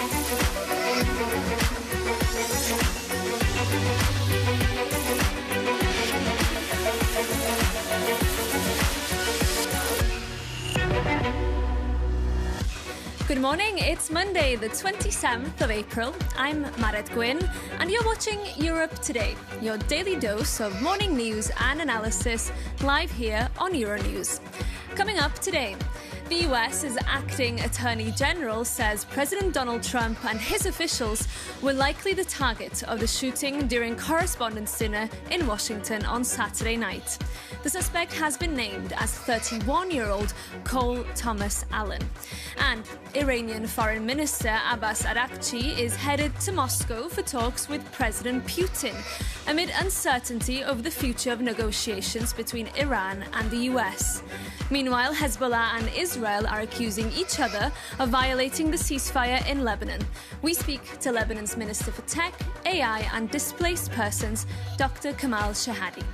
Good morning, it's Monday the 27th of April. I'm Maret Gwyn and you're watching Europe Today, your daily dose of morning news and analysis live here on Euronews. Coming up today, the US's acting Attorney General says President Donald Trump and his officials were likely the target of the shooting during Correspondents' Dinner in Washington on Saturday night. The suspect has been named as 31-year-old Cole Thomas Allen. And Iranian Foreign Minister Abbas Araghchi is headed to Moscow for talks with President Putin amid uncertainty over the future of negotiations between Iran and the US. Meanwhile, Hezbollah and Israel are accusing each other of violating the ceasefire in Lebanon. We speak to Lebanon's Minister for Tech, AI and Displaced Persons, Dr. Kamal Shahadi.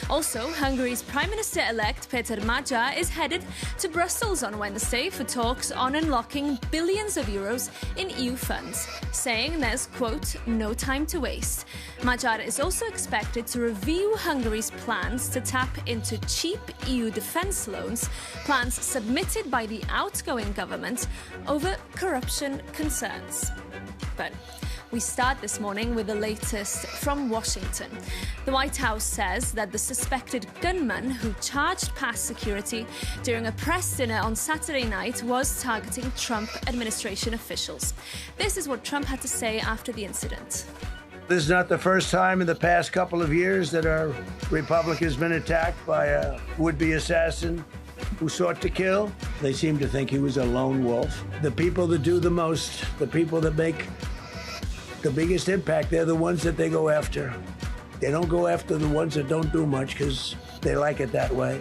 Also, Hungary's Prime Minister-elect Peter Magyar is headed to Brussels on Wednesday for talks on unlocking billions of euros in EU funds, saying there's, quote, no time to waste. Magyar is also expected to review Hungary's plans to tap into cheap EU defence loans, plans submitted by the outgoing government over corruption concerns. But we start this morning with the latest from Washington. The White House says that the suspected gunman who charged past security during a press dinner on Saturday night was targeting Trump administration officials. This is what Trump had to say after the incident. This is not the first time in the past couple of years that our republic has been attacked by a would-be assassin who sought to kill. They seem to think he was a lone wolf. The people that do the most, the people that make the biggest impact, they're the ones that they go after. They don't go after the ones that don't do much because they like it that way.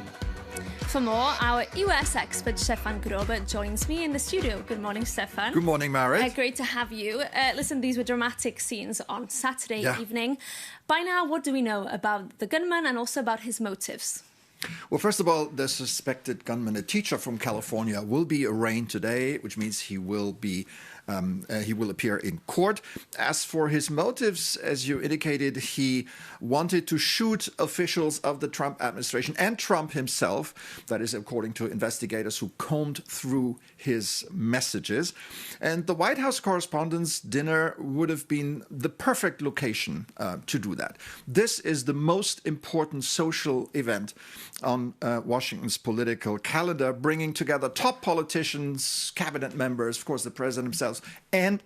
For more, our US expert Stefan Grober joins me in the studio. Good morning, Stefan. Good morning, Marit. Great to have you. Listen, these were dramatic scenes on Saturday evening. By now, what do we know about the gunman and also about his motives? Well, first of all, the suspected gunman, a teacher from California, will be arraigned today, which means he will appear in court. As for his motives, as you indicated, he wanted to shoot officials of the Trump administration and Trump himself. That is according to investigators who combed through his messages. And the White House Correspondents' Dinner would have been the perfect location to do that. This is the most important social event on Washington's political calendar, bringing together top politicians, cabinet members, of course, the president himself and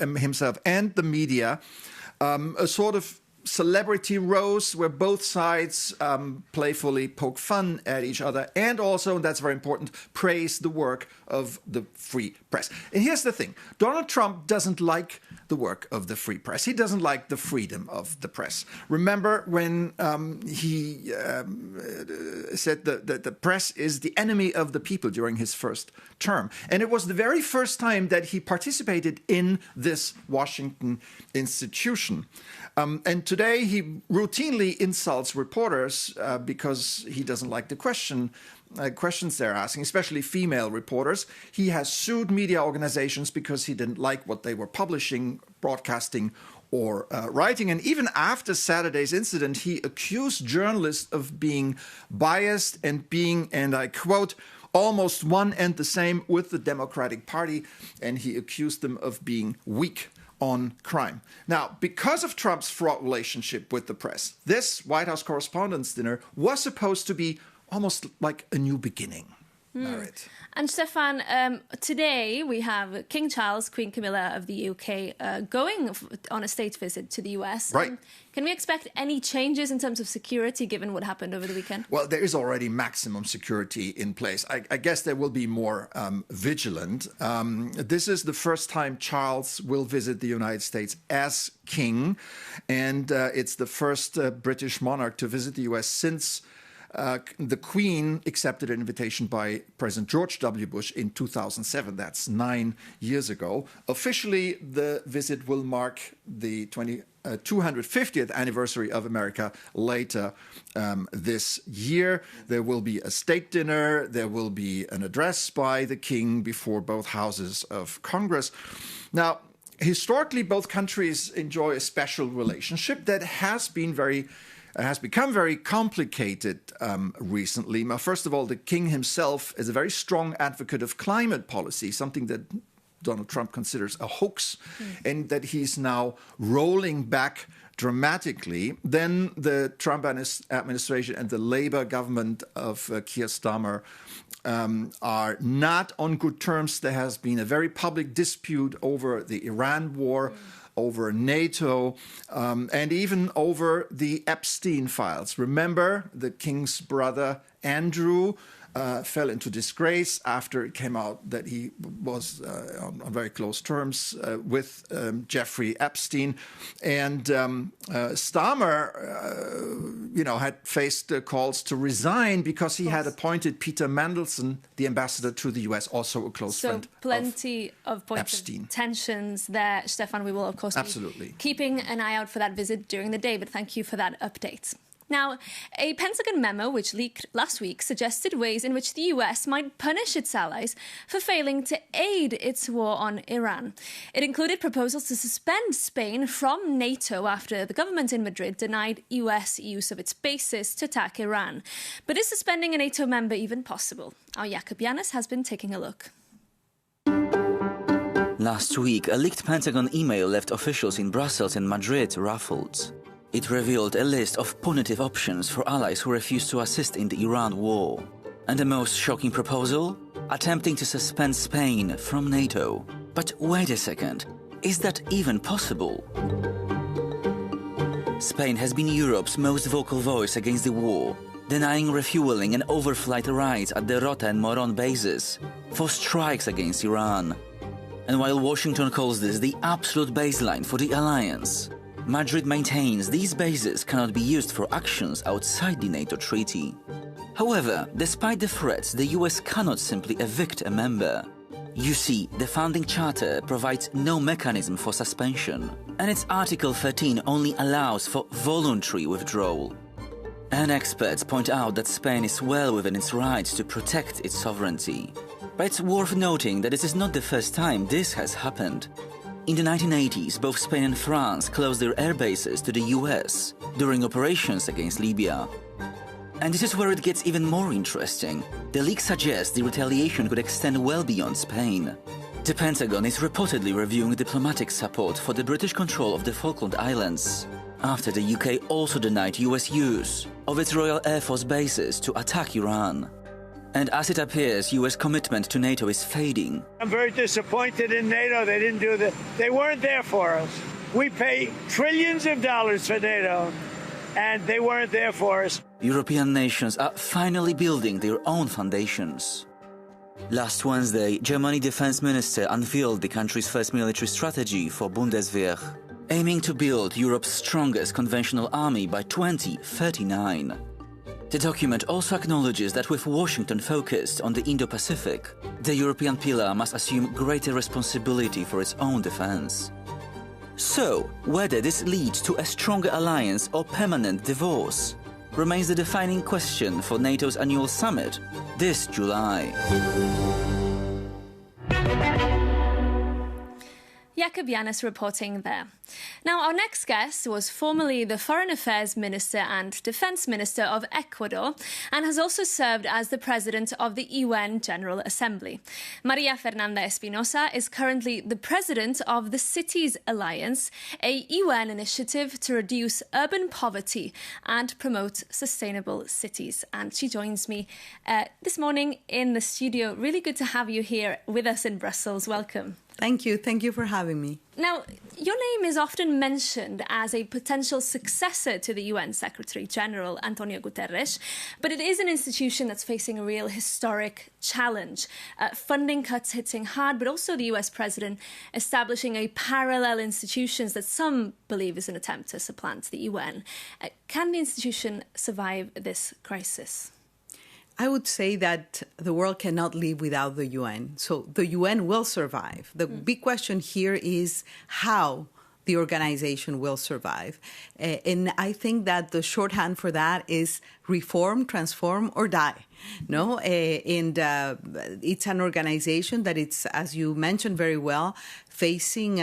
the media, a sort of celebrity roast where both sides playfully poke fun at each other and also, and that's very important, praise the work of the free press. And here's the thing. Donald Trump doesn't like the work of the free press. He doesn't like the freedom of the press. Remember when he said that the press is the enemy of the people during his first term. And it was the very first time that he participated in this Washington institution. And today he routinely insults reporters because he doesn't like the questions they're asking, especially female reporters. He has sued media organizations because he didn't like what they were publishing, broadcasting, or writing. And even after Saturday's incident, he accused journalists of being biased and being, and I quote, almost one and the same with the Democratic Party. And he accused them of being weak on crime. Now, because of Trump's fraught relationship with the press, this White House Correspondents' Dinner was supposed to be almost like a new beginning. Marit. And Stefan, today we have King Charles, Queen Camilla of the UK going on a state visit to the US. Right. Can we expect any changes in terms of security given what happened over the weekend? Well, there is already maximum security in place. I guess there will be more vigilant. This is the first time Charles will visit the United States as king. And it's the first British monarch to visit the US since the Queen accepted an invitation by President George W. Bush in 2007. That's 9 years ago. Officially, the visit will mark the 250th anniversary of America later this year. There will be a state dinner. There will be an address by the king before both houses of Congress. Now, Historically, both countries enjoy a special relationship that has become very complicated recently. Now, first of all, the king himself is a very strong advocate of climate policy, something that Donald Trump considers a hoax, and that he's now rolling back dramatically. Then the Trump administration and the Labour government of Keir Starmer are not on good terms. There has been a very public dispute over the Iran war, over NATO, and even over the Epstein files. Remember, the king's brother, Andrew, fell into disgrace after it came out that he was on very close terms with Jeffrey Epstein. And Starmer, had faced calls to resign because he had appointed Peter Mandelson, the ambassador to the US, also a close friend. So plenty of points Epstein. of tensions there, Stefan. We will, of course, be keeping an eye out for that visit during the day, but thank you for that update. Now, a Pentagon memo which leaked last week suggested ways in which the US might punish its allies for failing to aid its war on Iran. It included proposals to suspend Spain from NATO after the government in Madrid denied US use of its bases to attack Iran. But is suspending a NATO member even possible? Our Jakob Janis has been taking a look. Last week, a leaked Pentagon email left officials in Brussels and Madrid ruffled. It revealed a list of punitive options for allies who refused to assist in the Iran war. And the most shocking proposal? Attempting to suspend Spain from NATO. But wait a second, is that even possible? Spain has been Europe's most vocal voice against the war, denying refueling and overflight rights at the Rota and Moron bases for strikes against Iran. And while Washington calls this the absolute baseline for the alliance, Madrid maintains these bases cannot be used for actions outside the NATO treaty. However, despite the threats, the US cannot simply evict a member. You see, the founding charter provides no mechanism for suspension, and its Article 13 only allows for voluntary withdrawal. And experts point out that Spain is well within its rights to protect its sovereignty. But it's worth noting that this is not the first time this has happened. In the 1980s, both Spain and France closed their air bases to the US during operations against Libya. And this is where it gets even more interesting. The leak suggests the retaliation could extend well beyond Spain. The Pentagon is reportedly reviewing diplomatic support for the British control of the Falkland Islands, after the UK also denied US use of its Royal Air Force bases to attack Iran. And as it appears, US commitment to NATO is fading. I'm very disappointed in NATO. They didn't do that. They weren't there for us. We pay trillions of dollars for NATO, and they weren't there for us. European nations are finally building their own foundations. Last Wednesday, Germany defense minister unveiled the country's first military strategy for Bundeswehr, aiming to build Europe's strongest conventional army by 2039. The document also acknowledges that with Washington focused on the Indo-Pacific, the European pillar must assume greater responsibility for its own defense. So, whether this leads to a stronger alliance or permanent divorce remains the defining question for NATO's annual summit this July. Jakob Janis reporting there. Now, our next guest was formerly the Foreign Affairs Minister and Defence Minister of Ecuador and has also served as the President of the UN General Assembly. Maria Fernanda Espinosa is currently the President of the Cities Alliance, a UN initiative to reduce urban poverty and promote sustainable cities. And she joins me this morning in the studio. Really good to have you here with us in Brussels. Welcome. Thank you. Thank you for having me. Now, your name is often mentioned as a potential successor to the UN Secretary-General, Antonio Guterres, but it is an institution that's facing a real historic challenge. Funding cuts hitting hard, but also the US President establishing a parallel institutions that some believe is an attempt to supplant the UN. Can the institution survive this crisis? I would say that the world cannot live without the UN. So the UN will survive. The big question here is how the organization will survive. And I think that the shorthand for that is reform, transform, or die. No, and it's an organization that it's, as you mentioned very well, facing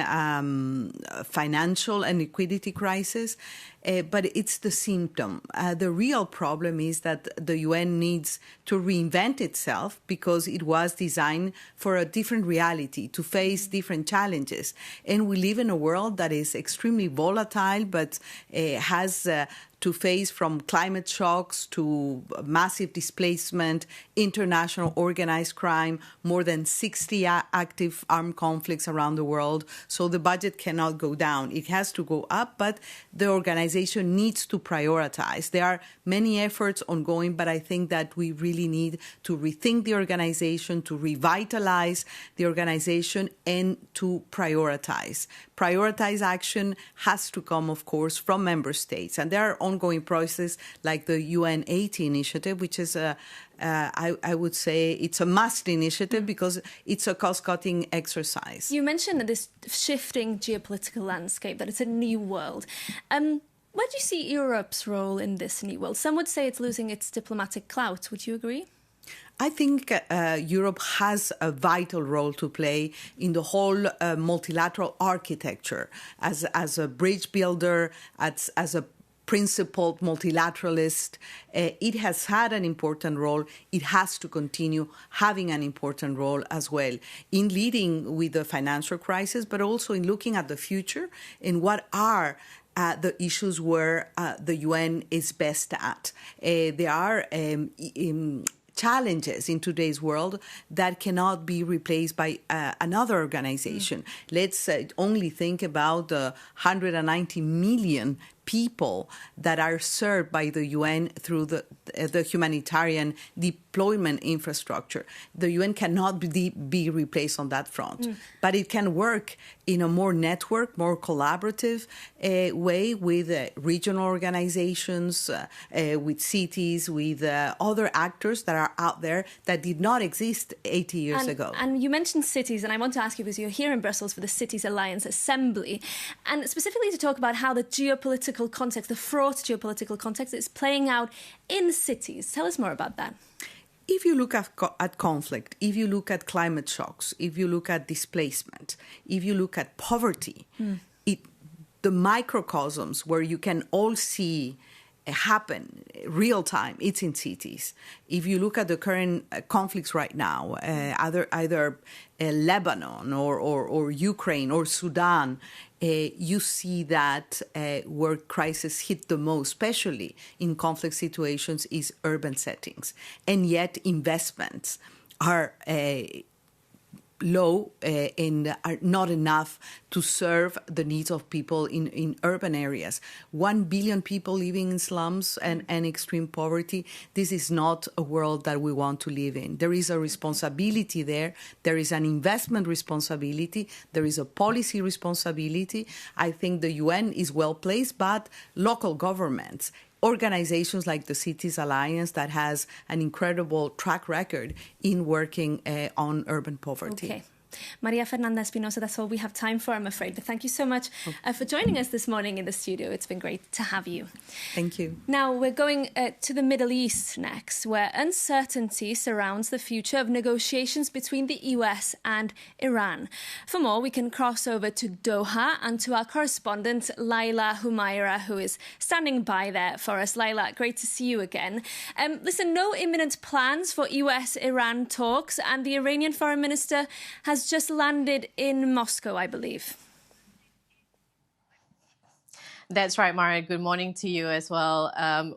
financial and liquidity crisis. But it's the symptom. The real problem is that the UN needs to reinvent itself because it was designed for a different reality, to face different challenges. And we live in a world that is extremely volatile, but has to face from climate shocks to massive displacement, international organized crime, more than 60 active armed conflicts around the world. So the budget cannot go down. It has to go up, but the organization needs to prioritize. There are many efforts ongoing, but I think that we really need to rethink the organization, to revitalize the organization, and to prioritize. Prioritized action has to come, of course, from member states. And there are ongoing processes like the UN 80 initiative, which is I would say it's a must initiative because it's a cost-cutting exercise. You mentioned this shifting geopolitical landscape, that it's a new world. Where do you see Europe's role in this new world? Some would say it's losing its diplomatic clout. Would you agree? I think Europe has a vital role to play in the whole multilateral architecture as a bridge builder, as a principled multilateralist. It has had an important role. It has to continue having an important role as well in leading with the financial crisis, but also in looking at the future and what are the issues where the UN is best at. There are challenges in today's world that cannot be replaced by another organization. Let's only think about the 190 million people that are served by the UN through the humanitarian deployment infrastructure. The UN cannot be replaced on that front, but it can work in a more networked, more collaborative way with regional organizations, with cities, with other actors that are out there that did not exist 80 years ago. And you mentioned cities, and I want to ask you, because you're here in Brussels for the Cities Alliance Assembly, and specifically to talk about how the geopolitical context, the fraught geopolitical context, is playing out in cities. Tell us more about that. If you look at conflict, if you look at climate shocks, if you look at displacement, if you look at poverty, the microcosms where you can all see happen real time, it's in cities. If you look at the current conflicts right now, either Lebanon or Ukraine or Sudan, you see that where crisis hit the most, especially in conflict situations, is urban settings. And yet investments are low and are not enough to serve the needs of people in urban areas. 1 billion people living in slums and extreme poverty. This is not a world that we want to live in. There is a responsibility there. There is an investment responsibility. There is a policy responsibility. I think the UN is well placed, but local governments, organizations like the Cities Alliance that has an incredible track record in working on urban poverty. Okay. Maria Fernanda Espinosa, that's all we have time for, I'm afraid. But thank you so much for joining us this morning in the studio. It's been great to have you. Thank you. Now we're going to the Middle East next, where uncertainty surrounds the future of negotiations between the US and Iran. For more, we can cross over to Doha and to our correspondent, Laila Humaira, who is standing by there for us. Laila, great to see you again. Listen, no imminent plans for US-Iran talks, and the Iranian foreign minister has just landed in Moscow, I believe. That's right, Mara. Good morning to you as well.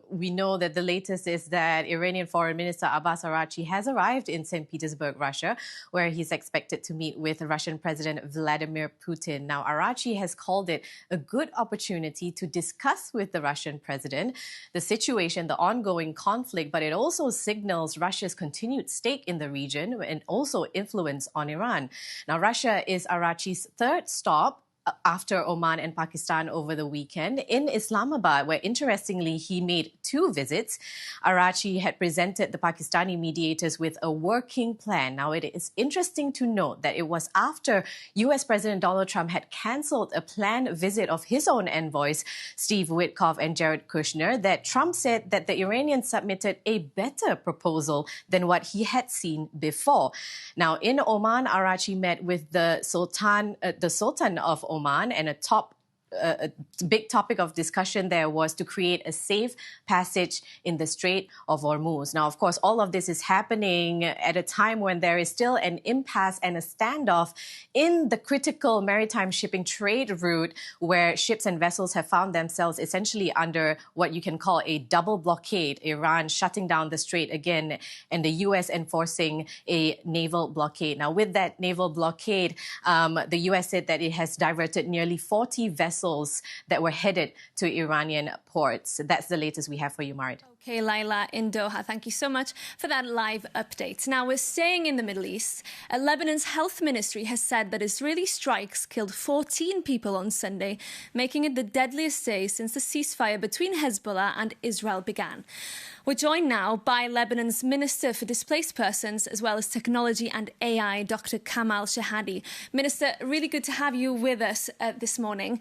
We know that the latest is that Iranian Foreign Minister Abbas Araghchi has arrived in St. Petersburg, Russia, where he's expected to meet with Russian President Vladimir Putin. Now, Araghchi has called it a good opportunity to discuss with the Russian president the situation, the ongoing conflict, but it also signals Russia's continued stake in the region and also influence on Iran. Now, Russia is Araghchi's third stop after Oman and Pakistan over the weekend. In Islamabad, where interestingly he made 2 visits, Arachi had presented the Pakistani mediators with a working plan. Now, it is interesting to note that it was after US President Donald Trump had cancelled a planned visit of his own envoys, Steve Witkoff and Jared Kushner, that Trump said that the Iranians submitted a better proposal than what he had seen before. Now, in Oman, Arachi met with the Sultan of Oman, and a big topic of discussion there was to create a safe passage in the Strait of Hormuz. Now, of course, all of this is happening at a time when there is still an impasse and a standoff in the critical maritime shipping trade route, where ships and vessels have found themselves essentially under what you can call a double blockade, Iran shutting down the strait again and the US enforcing a naval blockade. Now, with that naval blockade, the US said that it has diverted nearly 40 vessels that were headed to Iranian ports. That's the latest we have for you, Marit. Okay, Laila in Doha, thank you so much for that live update. Now, we're staying in the Middle East. Lebanon's health ministry has said that Israeli strikes killed 14 people on Sunday, making it the deadliest day since the ceasefire between Hezbollah and Israel began. We're joined now by Lebanon's Minister for Displaced Persons, as well as Technology and AI, Dr. Kamal Shahadi. Minister, really good to have you with us this morning.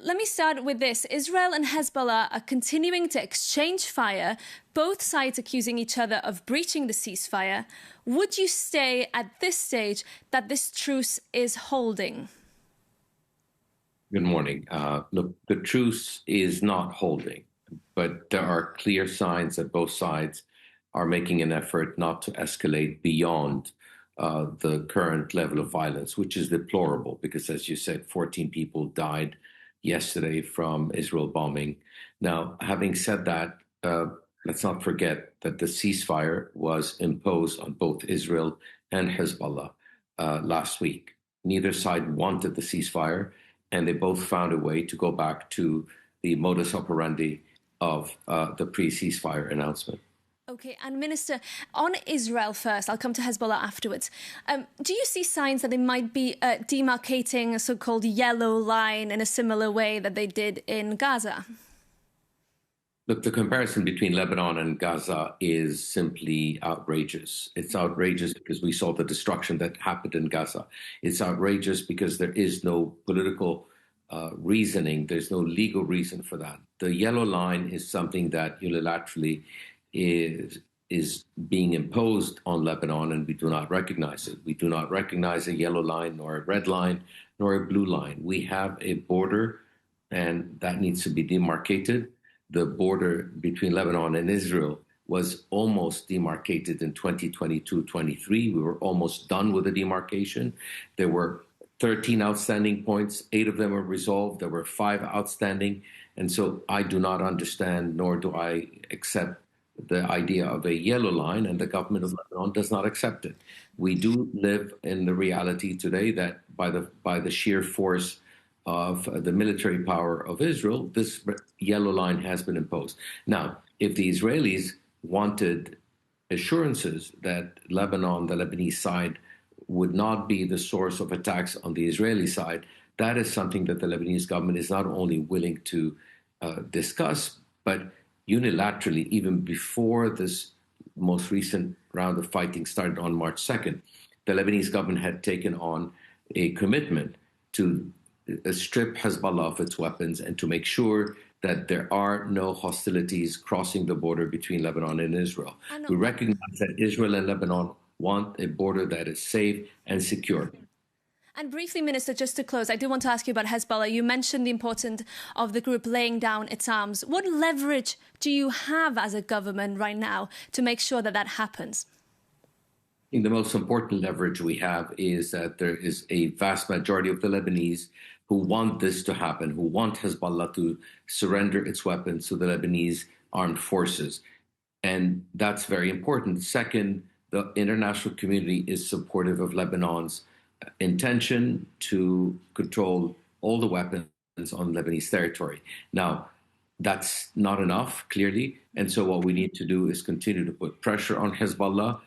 Let me start with this. Israel and Hezbollah are continuing to exchange fire, both sides accusing each other of breaching the ceasefire. Would you say at this stage that this truce is holding? Good morning. Look, the truce is not holding, but there are clear signs that both sides are making an effort not to escalate beyond the current level of violence, which is deplorable because, as you said, 14 people died yesterday from Israel bombing. Now, having said that, let's not forget that the ceasefire was imposed on both Israel and Hezbollah last week. Neither side wanted the ceasefire, and they both found a way to go back to the modus operandi of the pre-ceasefire announcement. Okay, and Minister, on Israel first, I'll come to Hezbollah afterwards. Do you see signs that they might be demarcating a so-called yellow line in a similar way that they did in Gaza? Look, the comparison between Lebanon and Gaza is simply outrageous. It's outrageous because we saw the destruction that happened in Gaza. It's outrageous because there is no political reasoning. There's no legal reason for that. The yellow line is something that unilaterally is being imposed on Lebanon, and we do not recognize it. We do not recognize a yellow line, nor a red line, nor a blue line. We have a border, and that needs to be demarcated. The border between Lebanon and Israel was almost demarcated in 2022-23. We were almost done with the demarcation. There were 13 outstanding points. 8 of them were resolved. There were 5 outstanding. And so I do not understand, nor do I accept the idea of a yellow line, and the government of Lebanon does not accept it. We do live in the reality today that by the sheer force of the military power of Israel, this yellow line has been imposed. Now, if the Israelis wanted assurances that Lebanon, the Lebanese side, would not be the source of attacks on the Israeli side, that is something that the Lebanese government is not only willing to discuss, but unilaterally, even before this most recent round of fighting started on March 2nd, the Lebanese government had taken on a commitment to strip Hezbollah of its weapons and to make sure that there are no hostilities crossing the border between Lebanon and Israel. We recognize that Israel and Lebanon want a border that is safe and secure. And briefly, Minister, just to close, I do want to ask you about Hezbollah. You mentioned the importance of the group laying down its arms. What leverage do you have as a government right now to make sure that that happens? I think the most important leverage we have is that there is a vast majority of the Lebanese who want this to happen, who want Hezbollah to surrender its weapons to the Lebanese armed forces. And that's very important. Second, the international community is supportive of Lebanon's intention to control all the weapons on Lebanese territory. Now, that's not enough, clearly. And so what we need to do is continue to put pressure on Hezbollah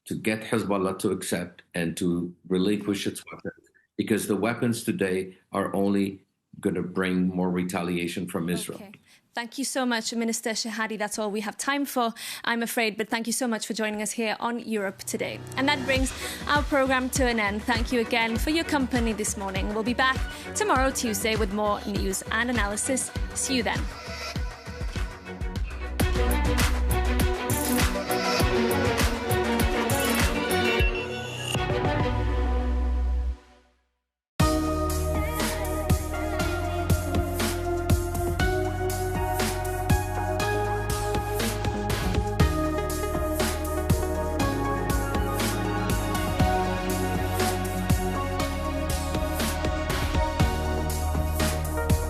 to get Hezbollah to accept and to relinquish its weapons because the weapons today are only going to bring more retaliation from Israel. Okay. Thank you so much, Minister Shehadi. That's all we have time for, I'm afraid. But thank you so much for joining us here on Europe Today. And that brings our programme to an end. Thank you again for your company this morning. We'll be back tomorrow, Tuesday, with more news and analysis. See you then.